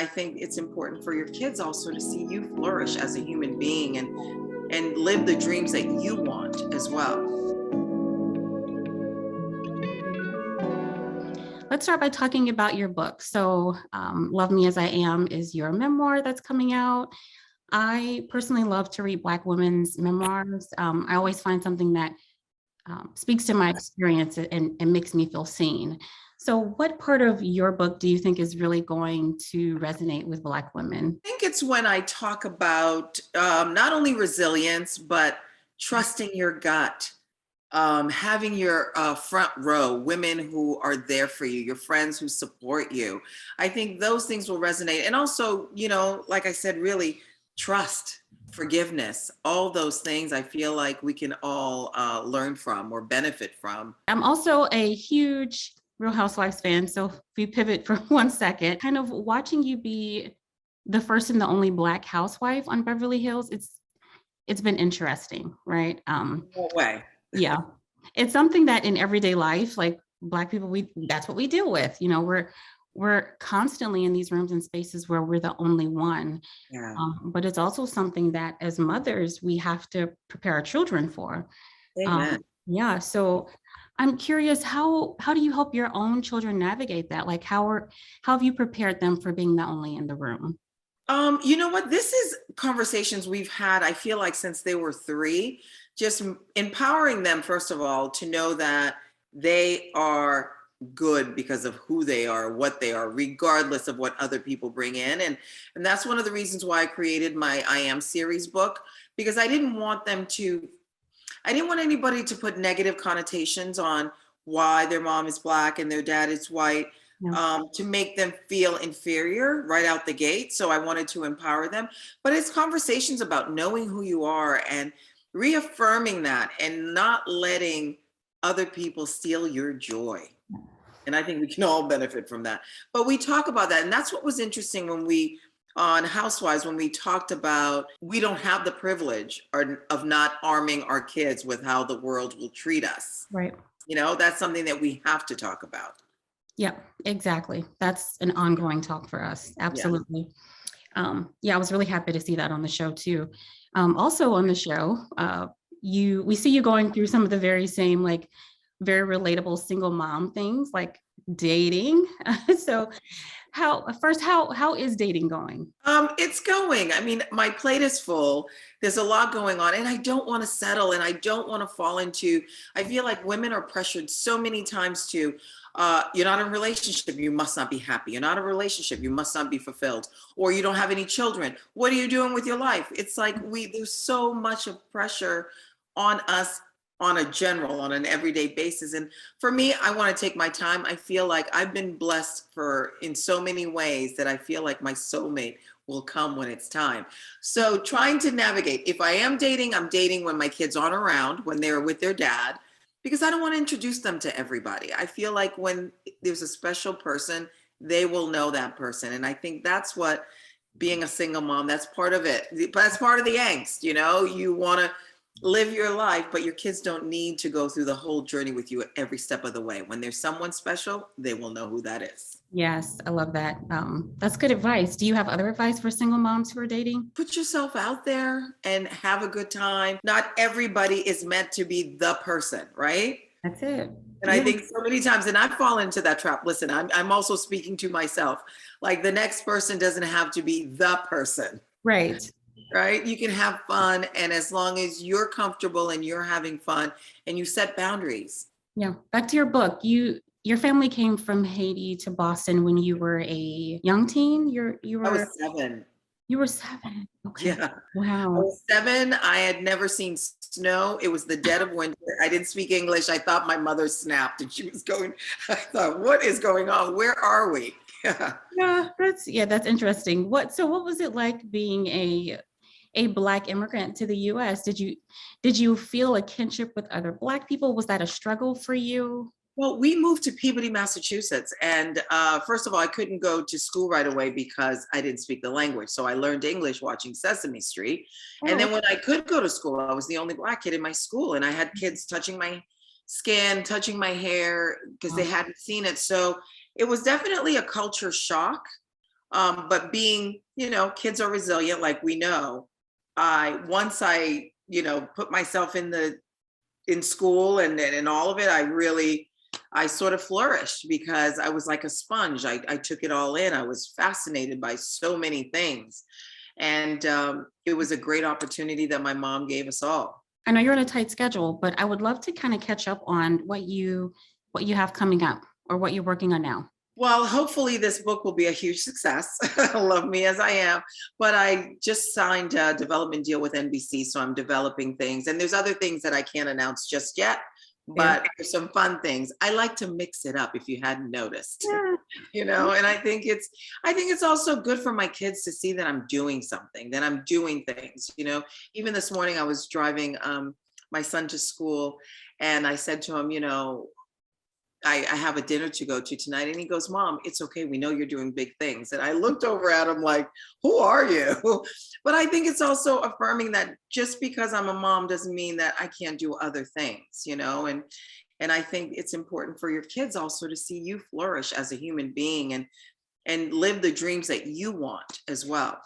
I think it's important for your kids also to see you flourish as a human being and live the dreams that you want as well. Let's start by talking about your book. So Love Me As I Am is your memoir that's coming out. I personally love to read Black women's memoirs. I always find something that speaks to my experience and makes me feel seen. So what part of your book do you think is really going to resonate with Black women? I think it's when I talk about not only resilience, but trusting your gut, having your front row, women who are there for you, your friends who support you. I think those things will resonate. And also, like I said, really trust, forgiveness, all those things I feel like we can all learn from or benefit from. I'm also a huge Real Housewives fan. So if we pivot for 1 second, kind of watching you be the first and the only Black housewife on Beverly Hills, it's been interesting, right? No way. Yeah, it's something that in everyday life, like Black people, that's what we deal with. We're constantly in these rooms and spaces where we're the only one. Yeah. But it's also something that as mothers, we have to prepare our children for. Amen. Yeah, so I'm curious, how do you help your own children navigate that? Like how have you prepared them for being the only in the room? You know what? This is conversations we've had, I feel like, since they were 3, just empowering them, first of all, to know that they are good because of who they are, what they are, regardless of what other people bring in. And that's one of the reasons why I created my I Am series book, because I didn't want anybody to put negative connotations on why their mom is Black and their dad is white. Yeah. To make them feel inferior right out the gate. So I wanted to empower them. But it's conversations about knowing who you are and reaffirming that and not letting other people steal your joy. And I think we can all benefit from that. But we talk about that. And that's what was interesting on Housewives, when we talked about we don't have the privilege of not arming our kids with how the world will treat us. Right. That's something that we have to talk about. Yeah, exactly. That's an ongoing talk for us. Absolutely. Yeah, I was really happy to see that on the show too. Also on the show, we see you going through some of the very same, like very relatable single mom things like dating. So how is dating going? It's going. I mean, my plate is full. There's a lot going on, and I don't want to settle, and I don't want to fall into. I feel like women are pressured so many times to. You're not in a relationship, you must not be happy. You're not in a relationship, you must not be fulfilled. Or you don't have any children. What are you doing with your life? It's like there's so much of pressure on us on an everyday basis. And for me, I want to take my time. I feel like I've been blessed in so many ways that I feel like my soulmate will come when it's time. So trying to navigate, if I am dating, I'm dating when my kids aren't around, when they're with their dad, because I don't want to introduce them to everybody. I feel like when there's a special person, they will know that person. And I think that's what being a single mom, that's part of it. That's part of the angst, you want to live your life, but your kids don't need to go through the whole journey with you at every step of the way. When there's someone special, they will know who that is. Yes, I love that. That's good advice. Do you have other advice for single moms who are dating? Put yourself out there and have a good time. Not everybody is meant to be the person, right? That's it. And I think so many times, and I've fallen into that trap. Listen, I'm also speaking to myself. Like the next person doesn't have to be the person. Right. Right? You can have fun. And as long as you're comfortable and you're having fun and you set boundaries. Yeah. Back to your book. Your family came from Haiti to Boston when you were a young teen. I was 7. You were 7. Okay. Yeah. Wow. I was 7. I had never seen snow. It was the dead of winter. I didn't speak English. I thought my mother snapped and I thought, what is going on? Where are we? Yeah, that's interesting. What was it like being a Black immigrant to the US? Did you feel a kinship with other Black people? Was that a struggle for you? Well, we moved to Peabody, Massachusetts. And first of all, I couldn't go to school right away because I didn't speak the language. So I learned English watching Sesame Street. And then when I could go to school, I was the only Black kid in my school. And I had kids touching my skin, touching my hair because they hadn't seen it. So it was definitely a culture shock. But being, kids are resilient, like we know. Once I, put myself in school and all of it, I sort of flourished because I was like a sponge. I took it all in. I was fascinated by so many things. And it was a great opportunity that my mom gave us all. I know you're on a tight schedule, but I would love to kind of catch up on what you have coming up or what you're working on now. Well, hopefully this book will be a huge success. Love me as I am. But I just signed a development deal with NBC, so I'm developing things. And there's other things that I can't announce just yet, but there's some fun things. I like to mix it up if you hadn't noticed. And I think it's also good for my kids to see that I'm doing something, that I'm doing things. Even this morning I was driving my son to school and I said to him, I have a dinner to go to tonight. And he goes, Mom, it's okay. We know you're doing big things. And I looked over at him like, who are you? But I think it's also affirming that just because I'm a mom doesn't mean that I can't do other things, and I think it's important for your kids also to see you flourish as a human being and live the dreams that you want as well.